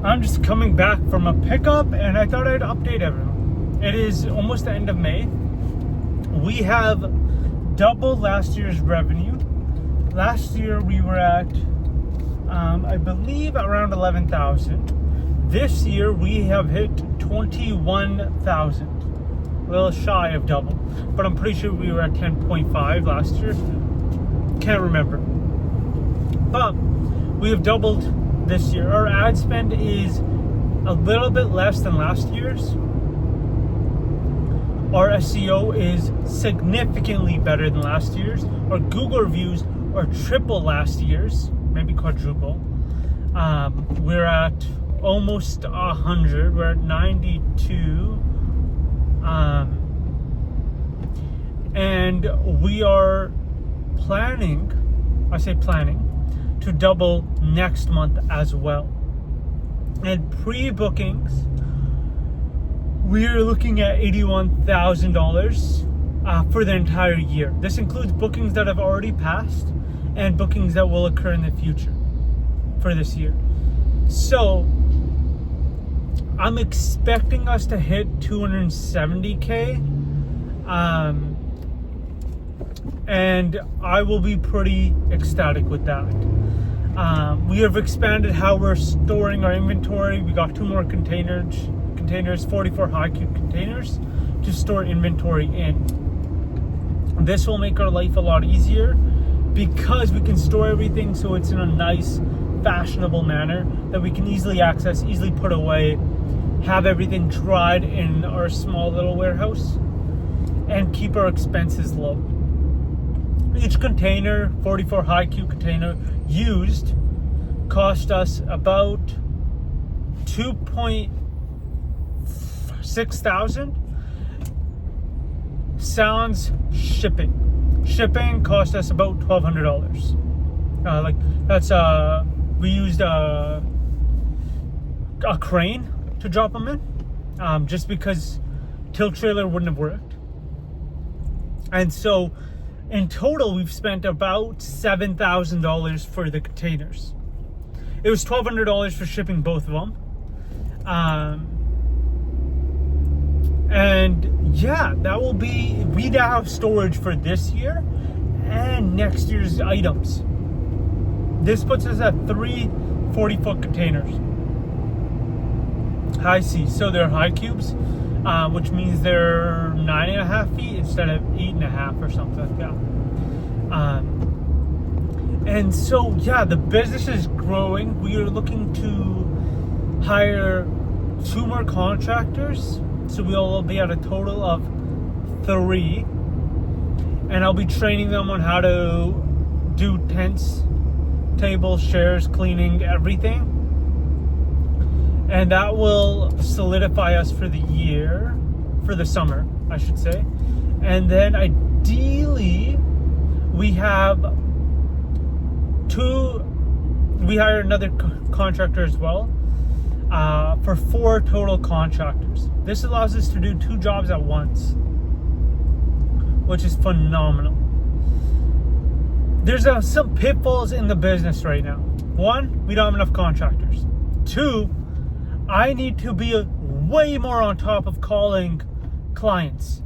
I'm just coming back from a pickup and I thought I'd update everyone. It is almost the end of May. We have doubled last year's revenue. Last year we were at, I believe, around 11,000. This year we have hit 21,000. A little shy of double, but I'm pretty sure we were at 10.5 last year. Can't remember. But we have doubled this year. Our ad spend is a little bit less than last year's. Our SEO is significantly better than last year's. Our Google reviews are triple last year's, maybe quadruple. We're at almost 100. We're at 92. And we are planning, to double next month as well. And pre-bookings, we're looking at $81,000 for the entire year. This includes bookings that have already passed and bookings that will occur in the future for this year. So I'm expecting us to hit 270K, and I will be pretty ecstatic with that. We have expanded how we're storing our inventory. We got 2 more containers, 44 high cube containers to store inventory in. This will make our life a lot easier because we can store everything so it's in a nice, fashionable manner that we can easily access, easily put away, have everything dried in our small little warehouse, and keep our expenses low. Each container, 44 high cube container used, cost us about 2.6 thousand. Sans shipping. Shipping cost us about $1,200. We used a crane to drop them in, just because tilt trailer wouldn't have worked. And so in total, we've spent about $7,000 for the containers. It was $1,200 for shipping both of them. And yeah, that will be, we now have storage for this year and next year's items. This puts us at 3 40-foot containers. High C, so they're high cubes, which means they're 9.5 feet instead of 8.5 or something like that. And so, yeah, the business is growing. We are looking to hire 2 more contractors, so we'll be at a total of 3. And I'll be training them on how to do tents, tables, chairs, cleaning, everything. And that will solidify us for the year, for the summer, I should say. And then ideally, we hire another contractor as well, for 4 total contractors. This allows us to do 2 jobs at once, which is phenomenal. There's some pitfalls in the business right now. 1, we don't have enough contractors. 2, I need to be way more on top of calling clients.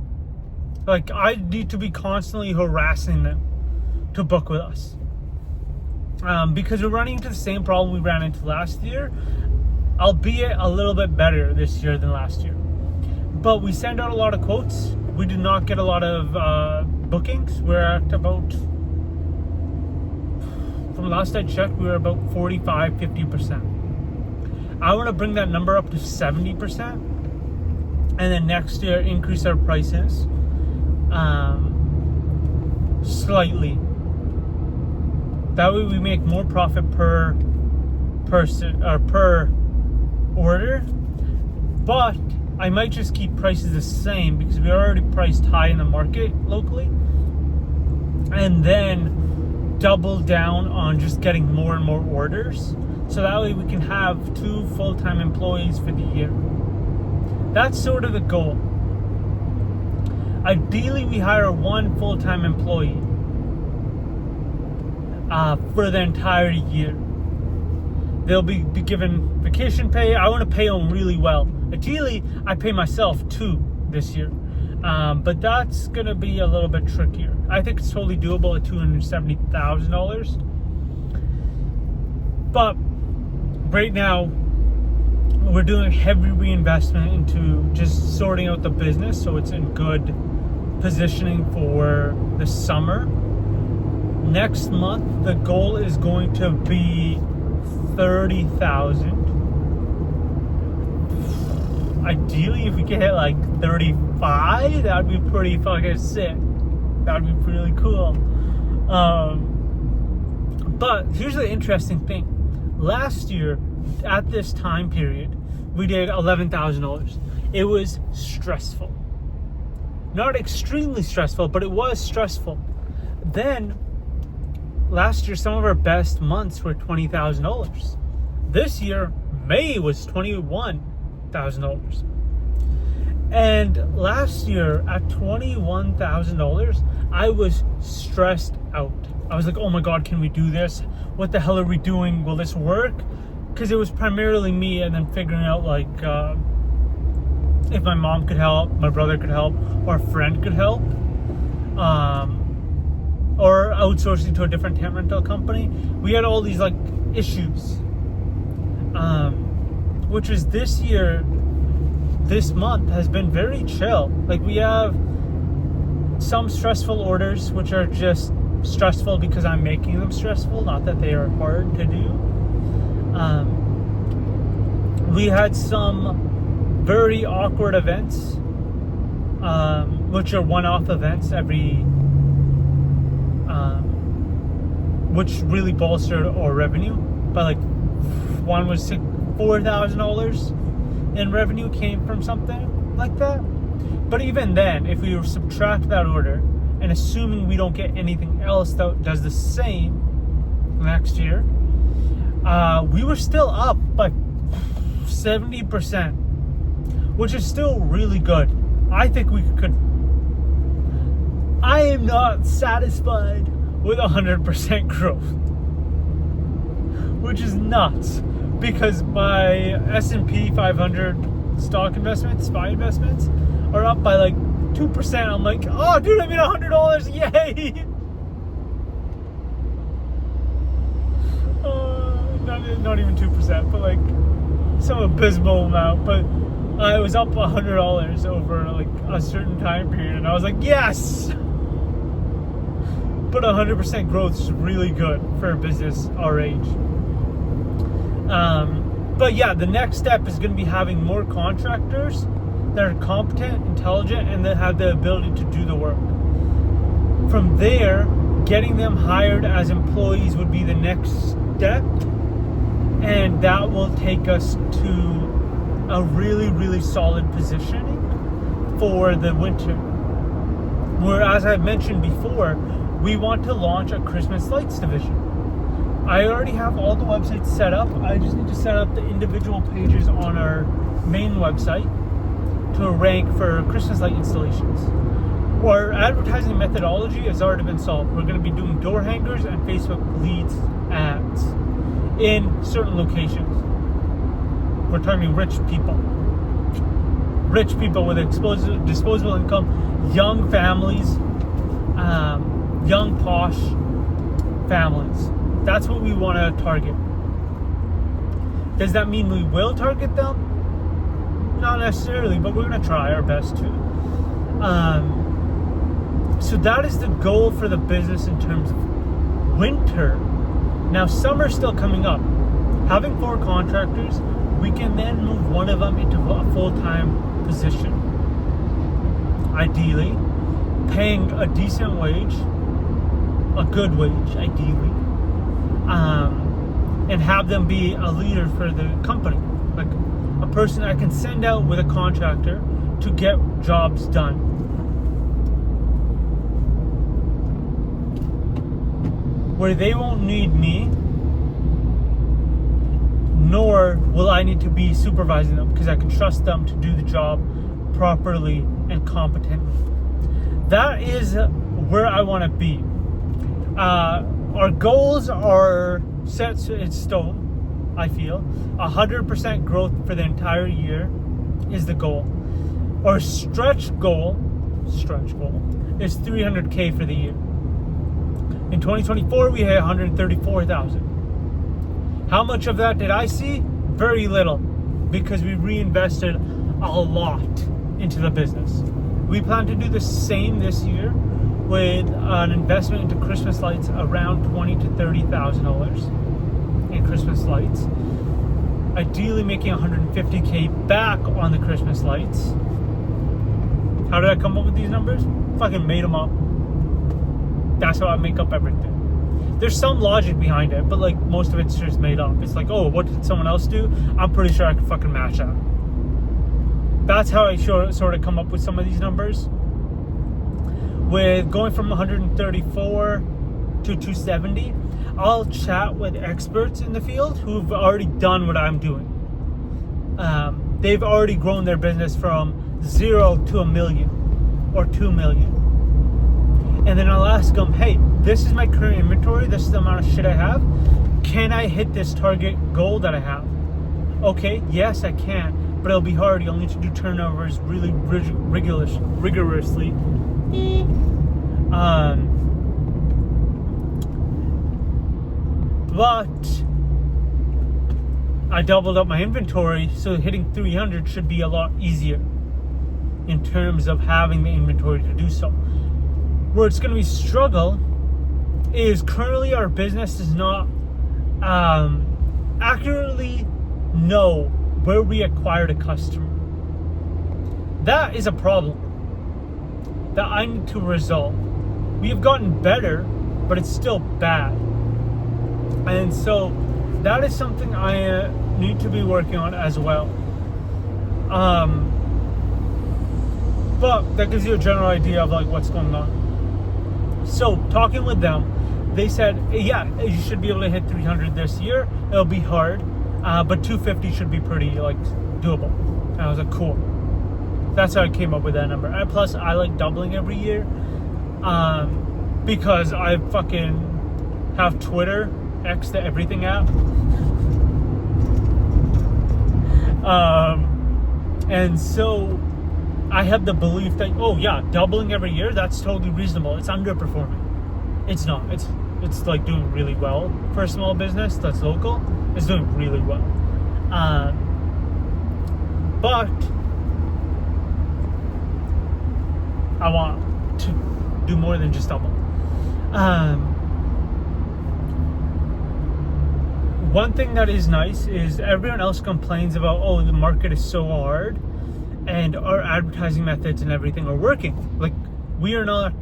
Like, I need to be constantly harassing them to book with us. Because we're running into the same problem we ran into last year, albeit a little bit better this year than last year. But we send out a lot of quotes. We do not get a lot of bookings. We're at about, from last I checked, we were about 45-50%. I want to bring that number up to 70%, and then next year increase our prices slightly. That way we make more profit per person or per order. But I might just keep prices the same because we already priced high in the market locally, and then double down on just getting more and more orders. So that way we can have 2 full-time employees for the year. That's sort of the goal. Ideally, we hire 1 full-time employee for the entire year. They'll be given vacation pay. I want to pay them really well. Ideally, I pay myself too this year. But that's going to be a little bit trickier. I think it's totally doable at $270,000. But right now, we're doing heavy reinvestment into just sorting out the business so it's in good positioning for the summer. Next month, the goal is going to be 30,000. Ideally, if we can hit like 35, that would be pretty fucking sick. That would be really cool. But here's the interesting thing. Last year, at this time period, we did $11,000. It was stressful. Not extremely stressful, but it was stressful. Then, last year, some of our best months were $20,000. This year, May was $21,000. And last year, at $21,000, I was stressed out. I was like, oh my God, can we do this? What the hell are we doing? Will this work? Because it was primarily me, and then figuring out like if my mom could help, my brother could help, or a friend could help, or outsourcing to a different tent rental company. We had all these like issues, which is this year, this month has been very chill. Like we have some stressful orders, which are just stressful because I'm making them stressful, not that they are hard to do. We had some very awkward events, which are one-off events which really bolstered our revenue. But like one was $4,000 in revenue came from something like that. But even then, if we subtract that order, and assuming we don't get anything else that does the same next year, we were still up by 70%, which is still really good. I think we could. I am not satisfied with 100% growth, which is nuts, because my S&P 500 stock investments, SPY investments, are up by like 2%. I'm like, oh dude, I made $100, yay! Not even 2%, but like some abysmal amount. But I was up $100 over like a certain time period, and I was like, yes! But 100% growth is really good for a business our age. But yeah, the next step is going to be having more contractors that are competent, intelligent, and that have the ability to do the work. From there, getting them hired as employees would be the next step, and that will take us to a really, really solid positioning for the winter. Where, as I've mentioned before, we want to launch a Christmas lights division. I already have all the websites set up. I just need to set up the individual pages on our main website to rank for Christmas light installations. Our advertising methodology has already been solved. We're going to be doing door hangers and Facebook leads ads in certain locations. We're targeting rich people with disposable income, young families, young posh families. That's what we want to target. Does that mean we will target them? Not necessarily, but we're going to try our best to. So that is the goal for the business in terms of winter. Now, summer's still coming up. Having 4 contractors, we can then move one of them into a full-time position. Ideally, paying a decent wage, a good wage, ideally, and have them be a leader for the company. Like a person I can send out with a contractor to get jobs done. Where they won't need me, nor will I need to be supervising them, because I can trust them to do the job properly and competently. That is where I want to be. Our goals are set in stone. I feel 100% growth for the entire year is the goal. Our stretch goal is 300K for the year. In 2024, we hit 134,000. How much of that did I see? Very little, because we reinvested a lot into the business. We plan to do the same this year with an investment into Christmas lights around $20,000 to $30,000 in Christmas lights. Ideally making 150K back on the Christmas lights. How did I come up with these numbers? Fucking made them up. That's how I make up everything. There's some logic behind it, but like most of it's just made up. It's like, oh, what did someone else do? I'm pretty sure I could fucking match that. That's how I sort of come up with some of these numbers. With going from 134 to 270, I'll chat with experts in the field who've already done what I'm doing. They've already grown their business from 0 to 1 million or 2 million. And then I'll ask them, hey, this is my current inventory, this is the amount of shit I have. Can I hit this target goal that I have? Okay, yes, I can, but it'll be hard. You'll need to do turnovers really rigorously. But I doubled up my inventory, so hitting 300 should be a lot easier in terms of having the inventory to do so. Where it's going to be struggle is currently our business does not accurately know where we acquired a customer. That is a problem that I need to resolve. We have gotten better, but it's still bad. And so that is something I need to be working on as well. But that gives you a general idea of like what's going on. So talking with them, they said, yeah, you should be able to hit 300 this year. It'll be hard, but 250 should be pretty like doable. And I was like, cool. That's how I came up with that number. And plus, I like doubling every year because I fucking have Twitter, X the everything app. And so I have the belief that, oh yeah, doubling every year, that's totally reasonable. It's underperforming. It's not. It's like doing really well for a small business that's local. It's doing really well. But I want to do more than just double. One thing that is nice is everyone else complains about, oh, the market is so hard and our advertising methods and everything are working. Like, we are not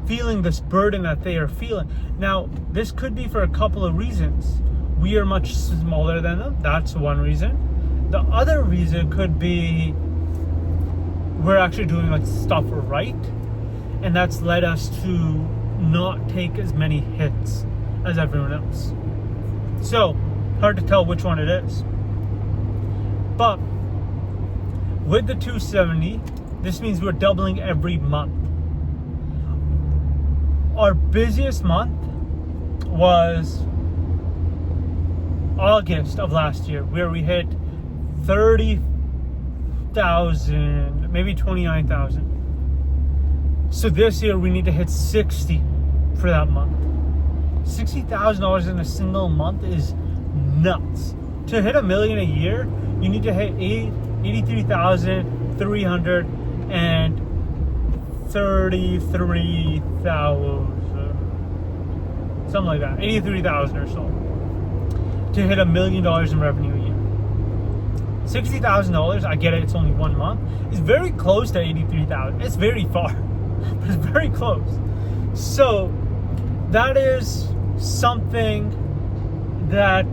feeling this burden that they are feeling. Now, this could be for a couple of reasons. We are much smaller than them. That's one reason. The other reason could be we're actually doing like stuff right, and that's led us to not take as many hits as everyone else. So, hard to tell which one it is. But with the 270, this means we're doubling every month. Our busiest month was August of last year, where we hit 30,000, maybe 29,000. So this year we need to hit 60 for that month. $60,000 in a single month is nuts. To hit $1 million a year, you need to hit 83,333,000, something like that, 83,000 or so, to hit $1 million in revenue a year. $60,000, I get it, it's only 1 month, is very close to 83,000. It's very far, but it's very close. So that is something that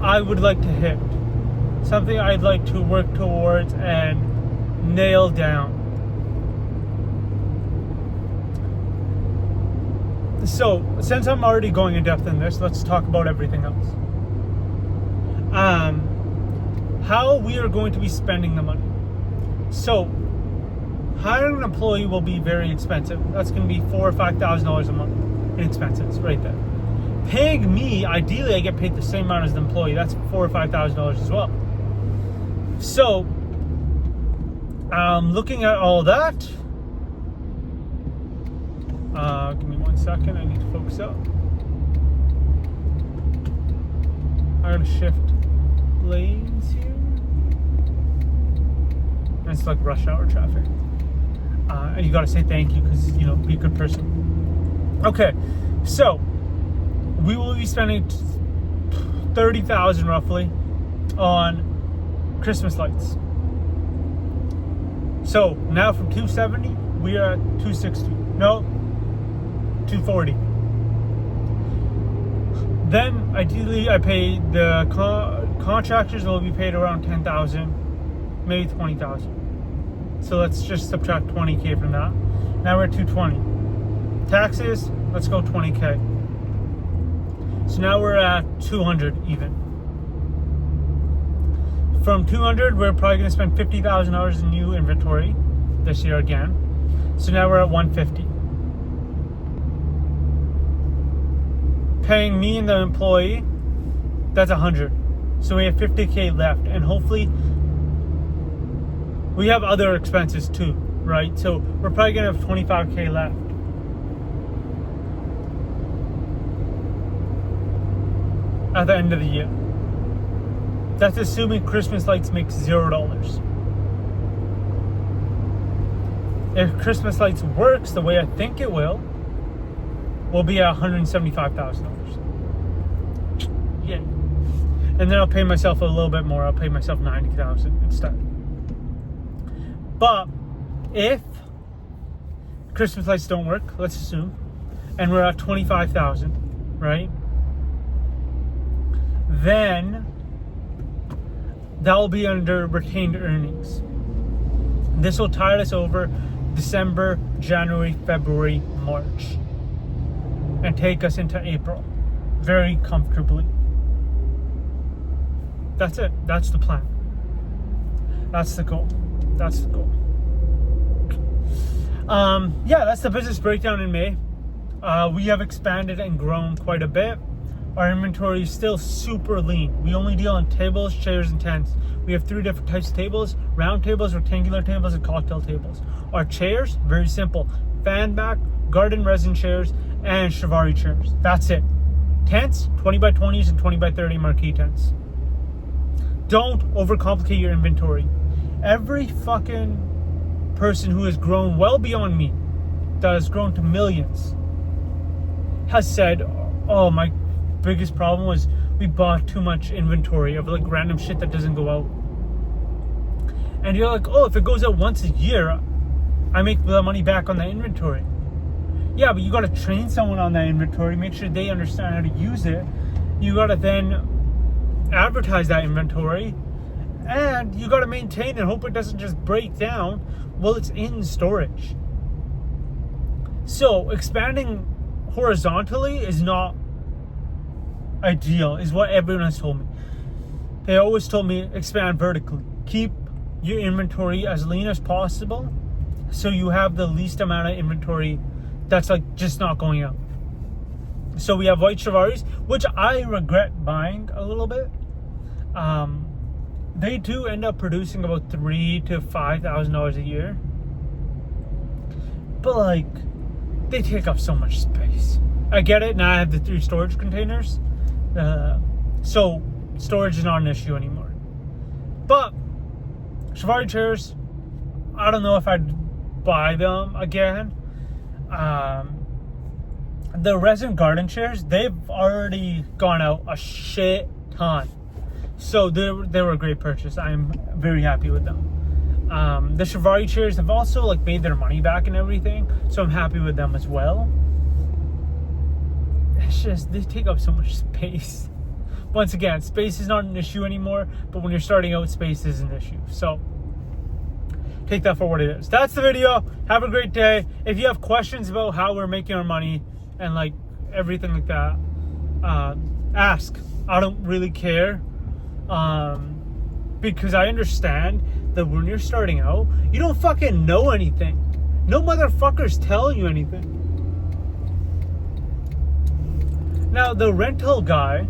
I would like to hit. Something I'd like to work towards and nail down. So, since I'm already going in depth in this, let's talk about everything else. How we are going to be spending the money. So, hiring an employee will be very expensive. That's going to be $4,000 or $5,000 a month in expenses right there. Paying me, ideally, I get paid the same amount as the employee. That's $4,000 or $5,000 as well. So, looking at all that, give me 1 second. I need to focus up. I'm going to shift lanes here. And it's like rush hour traffic. And you got to say thank you because, be a good person. Okay, so we will be spending $30,000 roughly on Christmas lights. So now from 270, we are at 260. No, 240. Then ideally, I pay the contractors will be paid around $10,000, maybe $20,000. So let's just subtract $20K from that. Now we're at 220. Taxes, let's go $20K. So now we're at 200 even. From 200, we're probably going to spend $50,000 in new inventory this year again. So now we're at 150. Paying me and the employee, that's 100. So we have 50K left, and hopefully we have other expenses too, right? So we're probably going to have 25K left. At the end of the year. That's assuming Christmas lights makes $0. If Christmas lights works the way I think it will, we'll be at $175,000. Yeah. And then I'll pay myself a little bit more. I'll pay myself $90,000 instead. But if Christmas lights don't work, let's assume, and we're at $25,000, right? Then that will be under retained earnings. This will tide us over December, January, February, March, and take us into April very comfortably. That's it. That's the plan. That's the goal. That's the goal. Yeah, that's the business breakdown in May. We have expanded and grown quite a bit. Our inventory is still super lean. We only deal in tables, chairs, and tents. We have 3 different types of tables: round tables, rectangular tables, and cocktail tables. Our chairs, very simple: fan back, garden resin chairs, and Chiavari chairs. That's it. Tents, 20 by 20s and 20 by 30 marquee tents. Don't overcomplicate your inventory. Every fucking person who has grown well beyond me, that has grown to millions, has said, oh, my biggest problem was we bought too much inventory of like random shit that doesn't go out. And you're like, oh, if it goes out once a year, I make the money back on the inventory. Yeah, but you got to train someone on that inventory, make sure they understand how to use it. You got to then advertise that inventory, and you got to maintain and hope it doesn't just break down while it's in storage. So expanding horizontally is not ideal, is what everyone has told me. They always told me expand vertically. Keep your inventory as lean as possible so you have the least amount of inventory that's like just not going out. So we have white Chiavaris, which I regret buying a little bit. They do end up producing about $3,000 to $5,000 a year, but like they take up so much space. I get it. Now I have the 3 storage containers. So storage is not an issue anymore. But Chiavari chairs, I don't know if I'd buy them again. The resin garden chairs, they've already gone out a shit ton. So they were a great purchase. I'm very happy with them. The Chiavari chairs have also like made their money back and everything. So I'm happy with them as well. It's just, they take up so much space. Once again, space is not an issue anymore, but when you're starting out, space is an issue. So take that for what it is. That's the video. Have a great day. If you have questions about how we're making our money and like everything like that, ask. I don't really care. because I understand that when you're starting out, you don't fucking know anything. No motherfuckers tell you anything. Now, the rental guy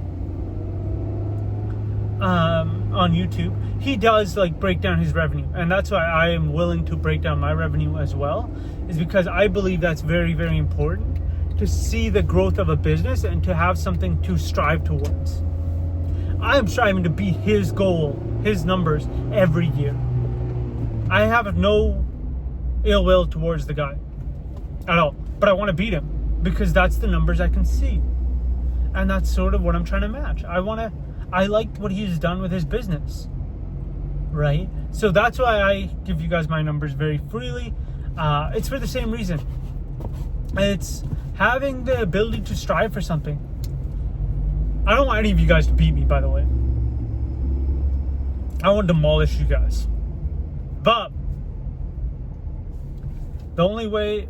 on YouTube, he does like break down his revenue, and that's why I am willing to break down my revenue as well, is because I believe that's very, very important to see the growth of a business and to have something to strive towards. I am striving to beat his goal, his numbers every year. I have no ill will towards the guy at all, but I want to beat him because that's the numbers I can see, and that's sort of what I'm trying to match. I liked what he's done with his business, right? So that's why I give you guys my numbers very freely. It's for the same reason. It's having the ability to strive for something. I don't want any of you guys to beat me, by the way. I want to demolish you guys. But the only way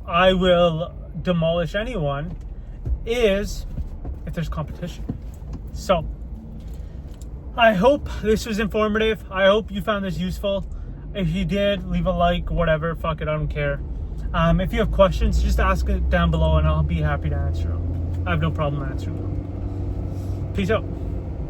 I will demolish anyone is if there's competition. So, I hope this was informative. I hope you found this useful. If you did, leave a like, whatever. Fuck it, I don't care. If you have questions, just ask it down below and I'll be happy to answer them. I have no problem answering them. Peace out.